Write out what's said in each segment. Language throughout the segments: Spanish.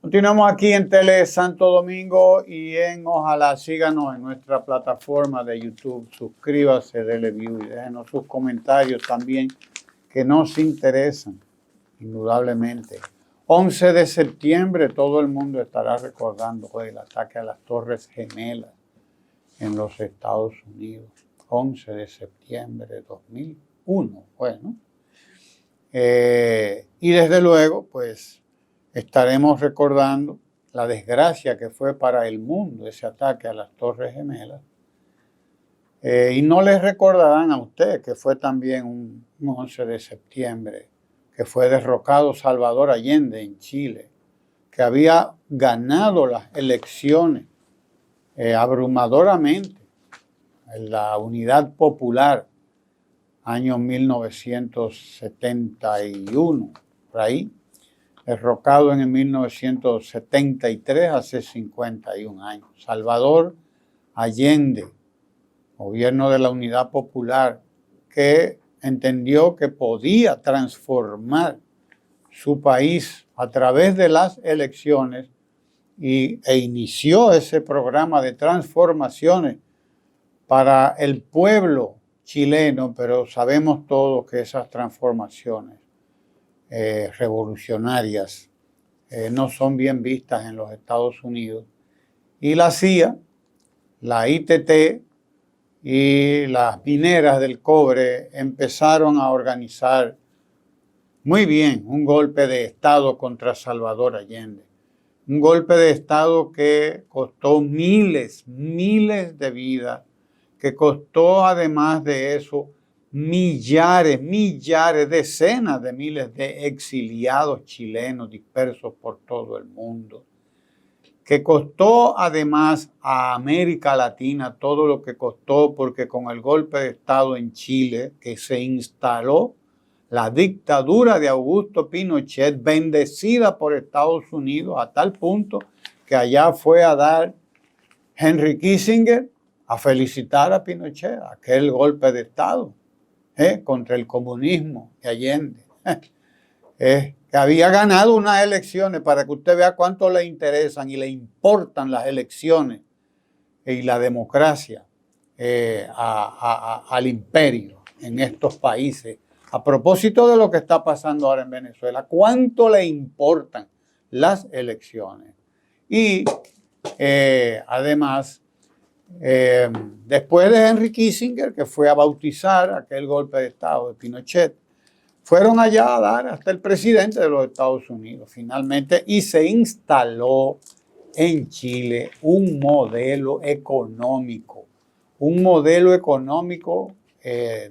Continuamos aquí en Tele Santo Domingo y ojalá síganos en nuestra plataforma de YouTube. Suscríbase, dele view y déjenos sus comentarios también que nos interesan, indudablemente. 11 de septiembre, todo el mundo estará recordando el ataque a las Torres Gemelas en los Estados Unidos. 11 de septiembre de 2001, bueno. Y desde luego, pues, estaremos recordando la desgracia que fue para el mundo ese ataque a las Torres Gemelas. Y no les recordarán a usted que fue también un 11 de septiembre, que fue derrocado Salvador Allende en Chile, que había ganado las elecciones abrumadoramente en la Unidad Popular, año 1971, por ahí. Derrocado en el 1973, hace 51 años. Salvador Allende, gobierno de la Unidad Popular, que entendió que podía transformar su país a través de las elecciones e inició ese programa de transformaciones para el pueblo chileno, pero sabemos todos que esas transformaciones revolucionarias no son bien vistas en los Estados Unidos. Y la CIA, la ITT y las mineras del cobre empezaron a organizar muy bien un golpe de Estado contra Salvador Allende. Un golpe de Estado que costó miles de vidas, que costó además de eso millares, decenas de miles de exiliados chilenos dispersos por todo el mundo, que costó además a América Latina todo lo que costó, porque con el golpe de Estado en Chile, que se instaló la dictadura de Augusto Pinochet, bendecida por Estados Unidos, a tal punto que allá fue a dar Henry Kissinger a felicitar a Pinochet, aquel golpe de Estado contra el comunismo de Allende, que había ganado unas elecciones, para que usted vea cuánto le interesan y le importan las elecciones y la democracia al imperio en estos países. A propósito de lo que está pasando ahora en Venezuela, cuánto le importan las elecciones. Y además, después de Henry Kissinger, que fue a bautizar aquel golpe de Estado de Pinochet, fueron allá a dar hasta el presidente de los Estados Unidos finalmente, y se instaló en Chile un modelo económico,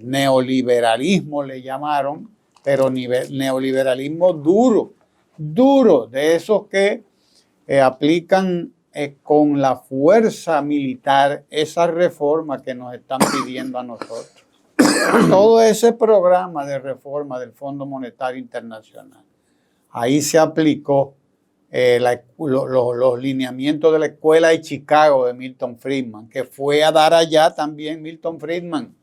neoliberalismo le llamaron, pero neoliberalismo duro, de esos que aplican con la fuerza militar esa reforma que nos están pidiendo a nosotros. Todo ese programa de reforma del Fondo Monetario Internacional, ahí se aplicó los lineamientos de la Escuela de Chicago de Milton Friedman, que fue a dar allá también Milton Friedman,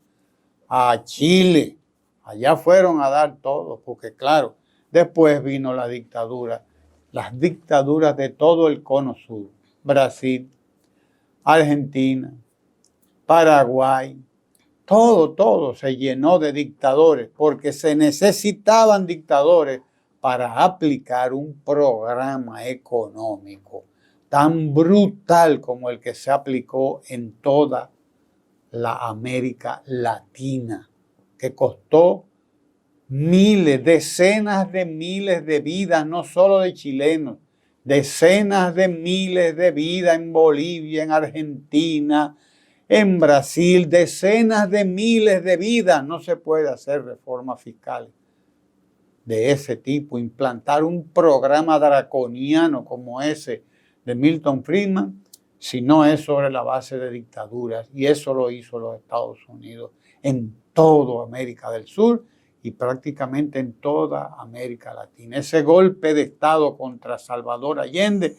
a Chile. Allá fueron a dar todo, porque claro, después vino la dictadura, las dictaduras de todo el cono sur. Brasil, Argentina, Paraguay, todo se llenó de dictadores, porque se necesitaban dictadores para aplicar un programa económico tan brutal como el que se aplicó en toda la América Latina, que costó decenas de miles de vidas, no solo de chilenos, decenas de miles de vidas en Bolivia, en Argentina, en Brasil, decenas de miles de vidas. No se puede hacer reformas fiscales de ese tipo, implantar un programa draconiano como ese de Milton Friedman, si no es sobre la base de dictaduras. Y eso lo hizo los Estados Unidos en toda América del Sur y prácticamente en toda América Latina. Ese golpe de Estado contra Salvador Allende,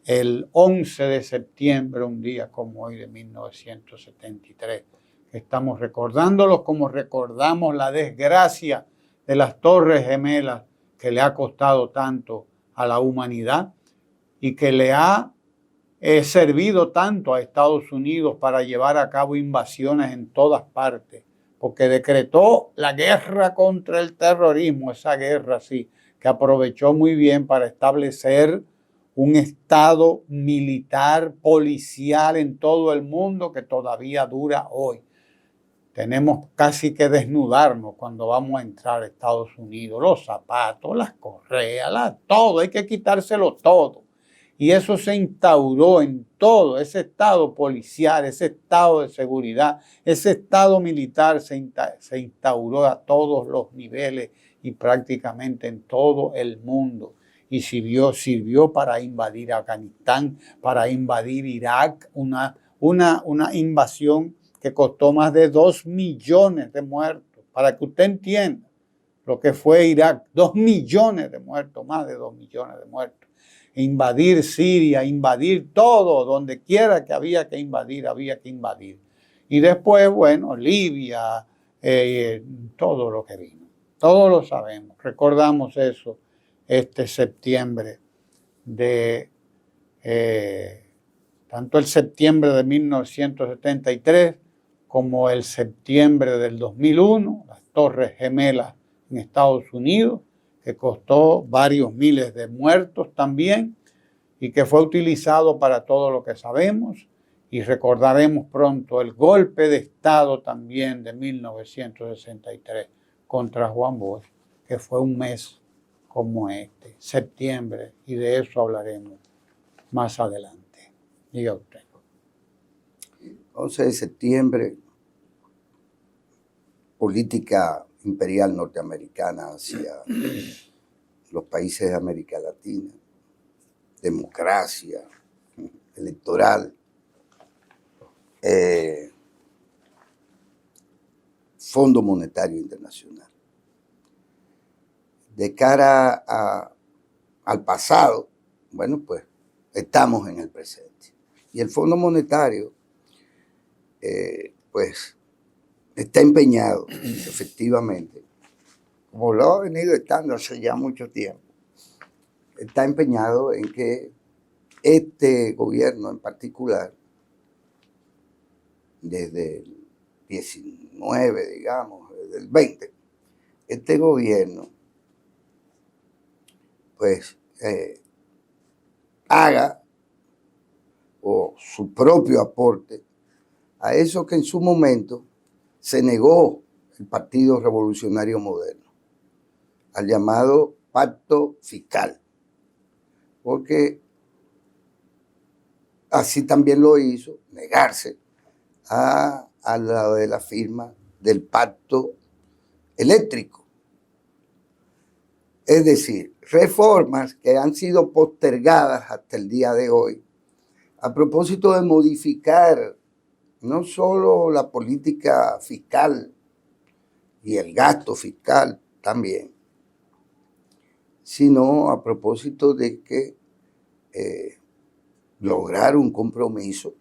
el 11 de septiembre, un día como hoy de 1973, que estamos recordándolos como recordamos la desgracia de las Torres Gemelas que le ha costado tanto a la humanidad, y que le ha servido tanto a Estados Unidos para llevar a cabo invasiones en todas partes, porque decretó la guerra contra el terrorismo, esa guerra sí, que aprovechó muy bien para establecer un estado militar, policial en todo el mundo que todavía dura hoy. Tenemos casi que desnudarnos cuando vamos a entrar a Estados Unidos, los zapatos, las correas, todo, hay que quitárselo todo. Y eso se instauró en todo, ese estado policial, ese estado de seguridad, ese estado militar se instauró a todos los niveles y prácticamente en todo el mundo. Y sirvió para invadir Afganistán, para invadir Irak, una invasión que costó más de 2 millones de muertos. Para que usted entienda lo que fue Irak, 2 millones de muertos, más de 2 millones de muertos. Invadir Siria, invadir todo, donde quiera que había que invadir, había que invadir. Y después, bueno, Libia, todo lo que vino. Todos lo sabemos, recordamos eso este septiembre de... tanto el septiembre de 1973 como el septiembre del 2001, las Torres Gemelas en Estados Unidos, que costó varios miles de muertos también y que fue utilizado para todo lo que sabemos. Y recordaremos pronto el golpe de Estado también de 1963 contra Juan Bosch, que fue un mes como este, septiembre, y de eso hablaremos más adelante. Diga usted. 11 de septiembre, política imperial norteamericana hacia los países de América Latina, democracia electoral, Fondo Monetario Internacional. De cara al pasado, bueno, pues estamos en el presente. Y el Fondo Monetario, pues, está empeñado, efectivamente, como lo ha venido estando hace ya mucho tiempo, está empeñado en que este gobierno en particular, desde el 19, digamos, desde el 20, este gobierno, pues, haga o su propio aporte a eso que en su momento se negó el Partido Revolucionario Moderno, al llamado pacto fiscal, porque así también lo hizo, negarse a la de la firma del pacto eléctrico. Es decir, reformas que han sido postergadas hasta el día de hoy a propósito de modificar no solo la política fiscal y el gasto fiscal también, sino a propósito de que lograr un compromiso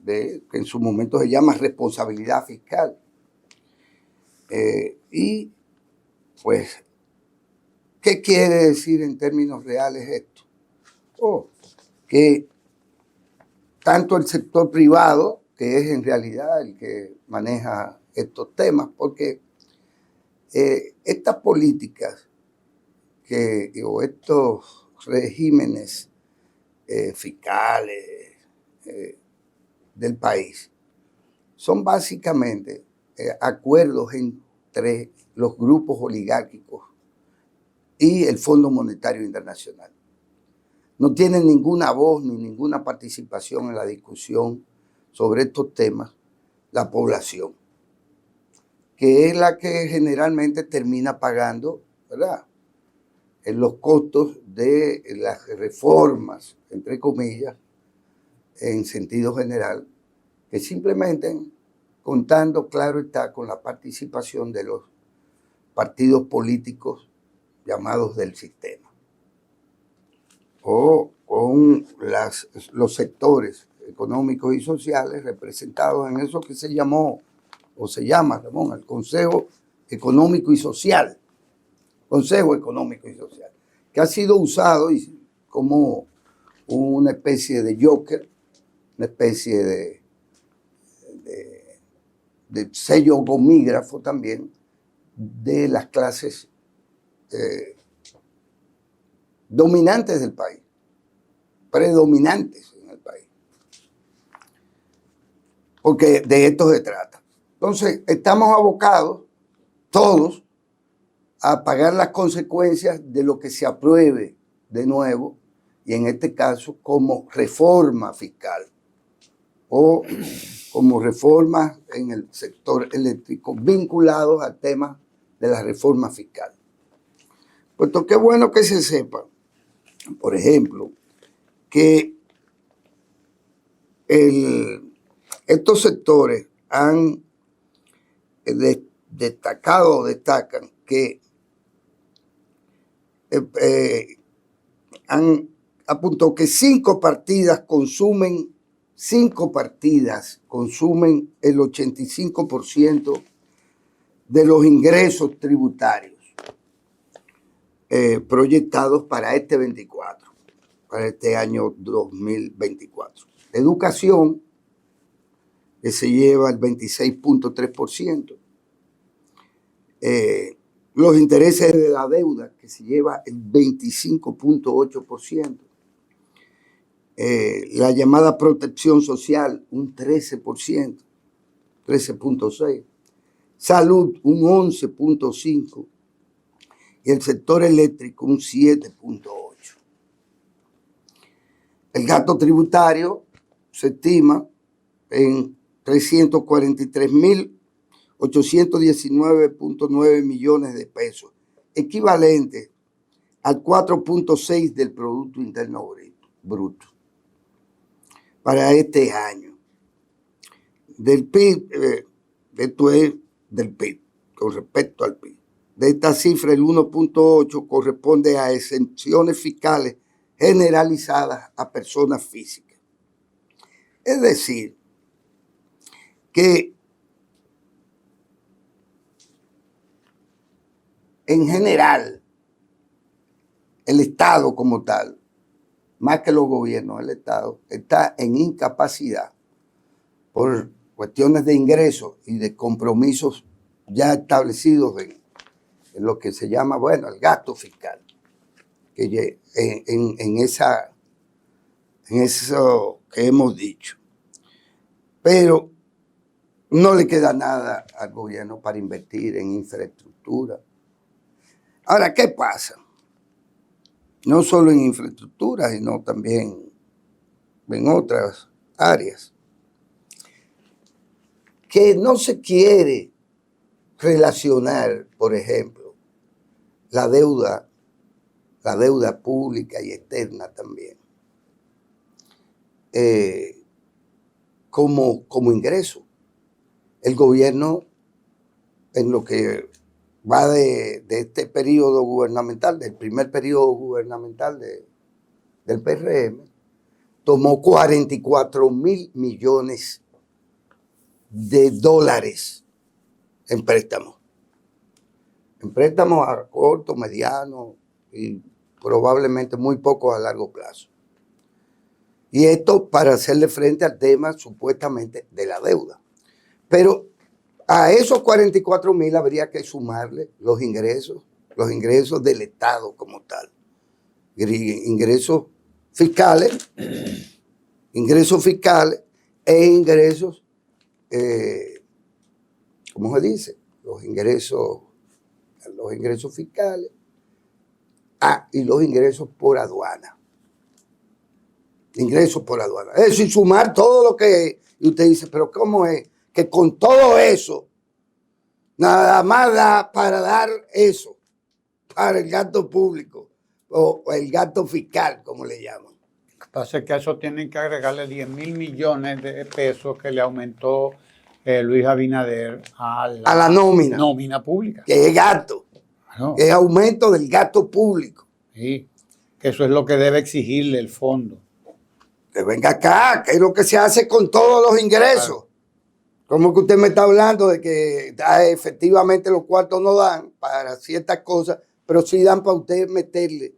de que en su momento se llama responsabilidad fiscal. Y pues, ¿qué quiere decir en términos reales esto? Que tanto el sector privado, que es en realidad el que maneja estos temas, porque estas políticas o estos regímenes fiscales del país son básicamente acuerdos entre los grupos oligárquicos y el Fondo Monetario Internacional. No tienen ninguna voz ni ninguna participación en la discusión sobre estos temas la población, que es la que generalmente termina pagando, ¿verdad?, en los costos de las reformas, entre comillas, en sentido general, que simplemente contando, claro está, con la participación de los partidos políticos llamados del sistema, o con los sectores económicos y sociales representados en eso que se llamó, o se llama, Ramón, el Consejo Económico y Social, Consejo Económico y Social, que ha sido usado como una especie de joker, una especie de sello gomígrafo también de las clases dominantes del país, predominantes en el país. Porque de esto se trata. Entonces, estamos abocados todos a pagar las consecuencias de lo que se apruebe de nuevo, y en este caso como reforma fiscal o como reformas en el sector eléctrico vinculados al tema de la reforma fiscal. Puesto que es bueno que se sepa, por ejemplo, que estos sectores han destacan que han apuntado que 5 partidas consumen el 85% de los ingresos tributarios proyectados para este año 2024. Educación, que se lleva el 26.3%. Los intereses de la deuda, que se lleva el 25.8%. La llamada protección social, un 13%, 13.6%. Salud, un 11.5%. Y el sector eléctrico, un 7.8%. El gasto tributario se estima en 343.819.9 millones de pesos, equivalente al 4.6% del Producto Interno Bruto para este año. Del PIB, esto es del PIB, con respecto al PIB. De esta cifra, el 1.8% corresponde a exenciones fiscales generalizadas a personas físicas. Es decir, que en general el Estado como tal, más que los gobiernos, el Estado está en incapacidad por cuestiones de ingresos y de compromisos ya establecidos en lo que se llama, bueno, el gasto fiscal, que en eso que hemos dicho. Pero no le queda nada al gobierno para invertir en infraestructura. Ahora, ¿qué pasa? No solo en infraestructura, sino también en otras áreas. Que no se quiere relacionar, por ejemplo, la deuda pública y externa también, como ingreso. El gobierno, en lo que va de este periodo gubernamental, del primer periodo gubernamental del PRM, tomó 44.000 millones de dólares en préstamos. En préstamos a corto, mediano y probablemente muy poco a largo plazo. Y esto para hacerle frente al tema supuestamente de la deuda. Pero a esos 44.000 habría que sumarle los ingresos del Estado como tal. Ingresos fiscales e ingresos, ¿cómo se dice? Los ingresos fiscales y los ingresos por aduana. Ingresos por aduana. Es decir, sumar todo lo que... Y usted dice, pero ¿cómo es que con todo eso nada más da para dar eso, para el gasto público o el gasto fiscal, como le llaman? Lo que pasa es que a eso tienen que agregarle 10.000 millones de pesos que le aumentó Luis Abinader a la nómina pública. Que es gasto, Bueno, que es aumento del gasto público. Sí, que eso es lo que debe exigirle el fondo. Que venga acá, que es lo que se hace con todos los ingresos. Claro. ¿Cómo que usted me está hablando de que efectivamente los cuartos no dan para ciertas cosas, pero sí dan para usted meterle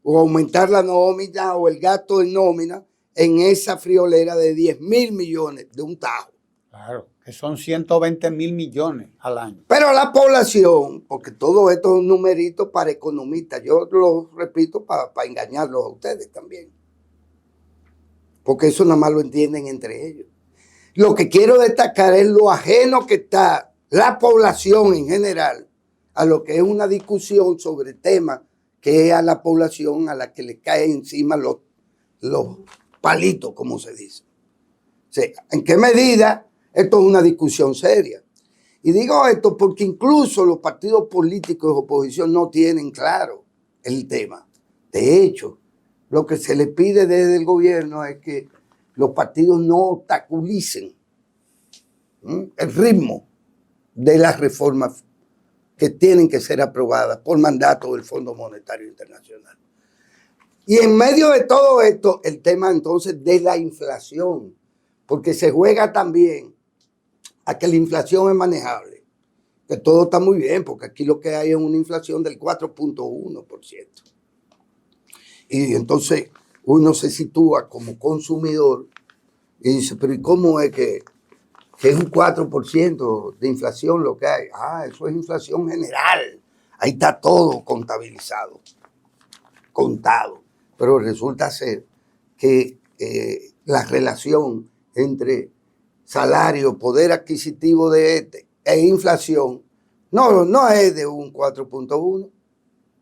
o aumentar la nómina o el gasto en nómina en esa friolera de 10.000 millones de un tajo. Claro, que son 120.000 millones al año. Pero la población, porque todo esto es un numerito para economistas, yo lo repito para engañarlos a ustedes también, porque eso nada más lo entienden entre ellos. Lo que quiero destacar es lo ajeno que está la población en general a lo que es una discusión sobre temas que es a la población a la que le caen encima los palitos, como se dice. O sea, ¿en qué medida esto es una discusión seria? Y digo esto porque incluso los partidos políticos de oposición no tienen claro el tema. De hecho, lo que se les pide desde el gobierno es que los partidos no obstaculicen el ritmo de las reformas que tienen que ser aprobadas por mandato del Fondo Monetario Internacional. Y en medio de todo esto, el tema entonces de la inflación, porque se juega también a que la inflación es manejable, que todo está muy bien, porque aquí lo que hay es una inflación del 4.1%. Y entonces uno se sitúa como consumidor y dice, pero ¿y cómo es que es un 4% de inflación lo que hay? Ah, eso es inflación general. Ahí está todo contabilizado, contado. Pero resulta ser que la relación entre salario, poder adquisitivo de este e inflación no es de un 4.1,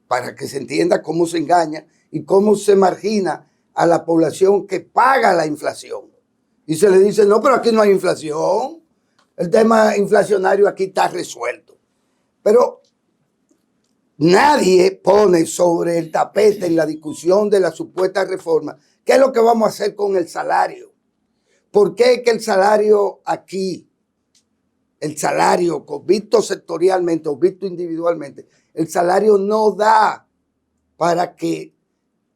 para que se entienda cómo se engaña y cómo se margina a la población que paga la inflación. Y se le dice, no, pero aquí no hay inflación. El tema inflacionario aquí está resuelto. Pero nadie pone sobre el tapete en la discusión de la supuesta reforma qué es lo que vamos a hacer con el salario. ¿Por qué es que el salario aquí, el salario visto sectorialmente o visto individualmente, el salario no da para que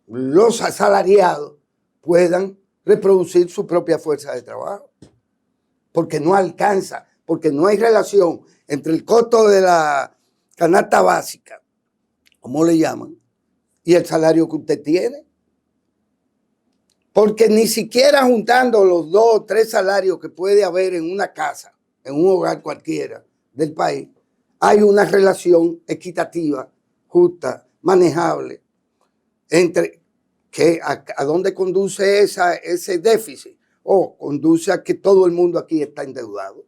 los asalariados puedan reproducir su propia fuerza de trabajo? Porque no alcanza, porque no hay relación entre el costo de la canasta básica, como le llaman, y el salario que usted tiene. Porque ni siquiera juntando los 2 o 3 salarios que puede haber en una casa, en un hogar cualquiera del país, hay una relación equitativa, justa, manejable, entre que a dónde conduce ese déficit. Conduce a que todo el mundo aquí está endeudado.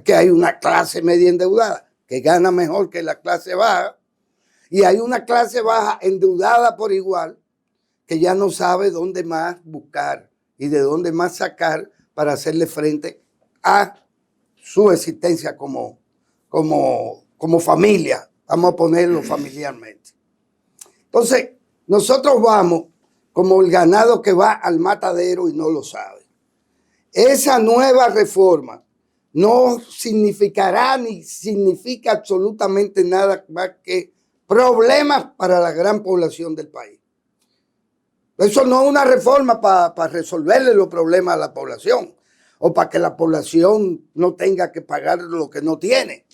Que hay una clase media endeudada que gana mejor que la clase baja, y hay una clase baja endeudada por igual que ya no sabe dónde más buscar y de dónde más sacar para hacerle frente a su existencia como familia. Vamos a ponerlo familiarmente. Entonces, nosotros vamos como el ganado que va al matadero y no lo sabe. Esa nueva reforma no significará ni significa absolutamente nada más que problemas para la gran población del país. Eso no es una reforma para resolverle los problemas a la población o para que la población no tenga que pagar lo que no tiene.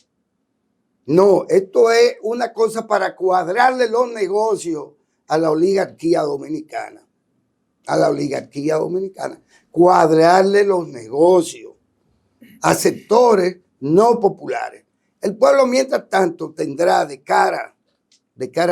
No, esto es una cosa para cuadrarle los negocios a la oligarquía dominicana. A la oligarquía dominicana. Cuadrarle los negocios a sectores no populares. El pueblo, mientras tanto, tendrá de cara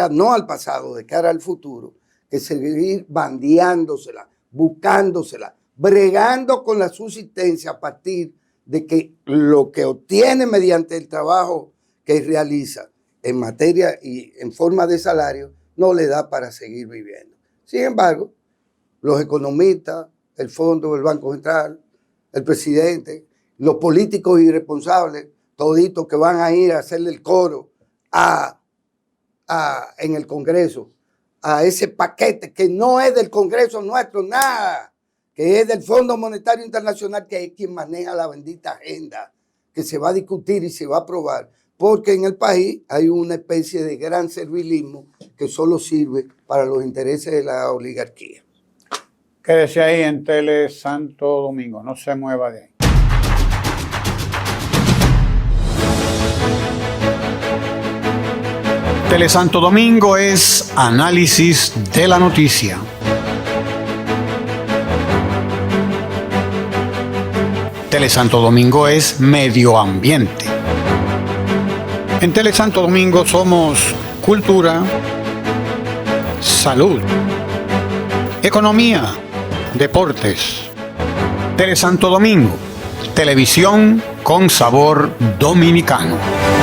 no al pasado, de cara al futuro, que seguir bandeándosela, buscándosela, bregando con la subsistencia a partir de que lo que obtiene mediante el trabajo que realiza en materia y en forma de salario no le da para seguir viviendo. Sin embargo, los economistas, el Fondo, el Banco Central, el presidente, los políticos irresponsables, toditos que van a ir a hacerle el coro en el Congreso, a ese paquete que no es del Congreso nuestro, nada, que es del Fondo Monetario Internacional, que es quien maneja la bendita agenda que se va a discutir y se va a aprobar, porque en el país hay una especie de gran servilismo que solo sirve para los intereses de la oligarquía. Quédese ahí en Tele Santo Domingo, no se mueva de ahí. Telesanto Domingo es análisis de la noticia. Telesanto Domingo es medio ambiente. En Telesanto Domingo somos cultura, salud, economía, deportes. Telesanto Domingo, televisión con sabor dominicano.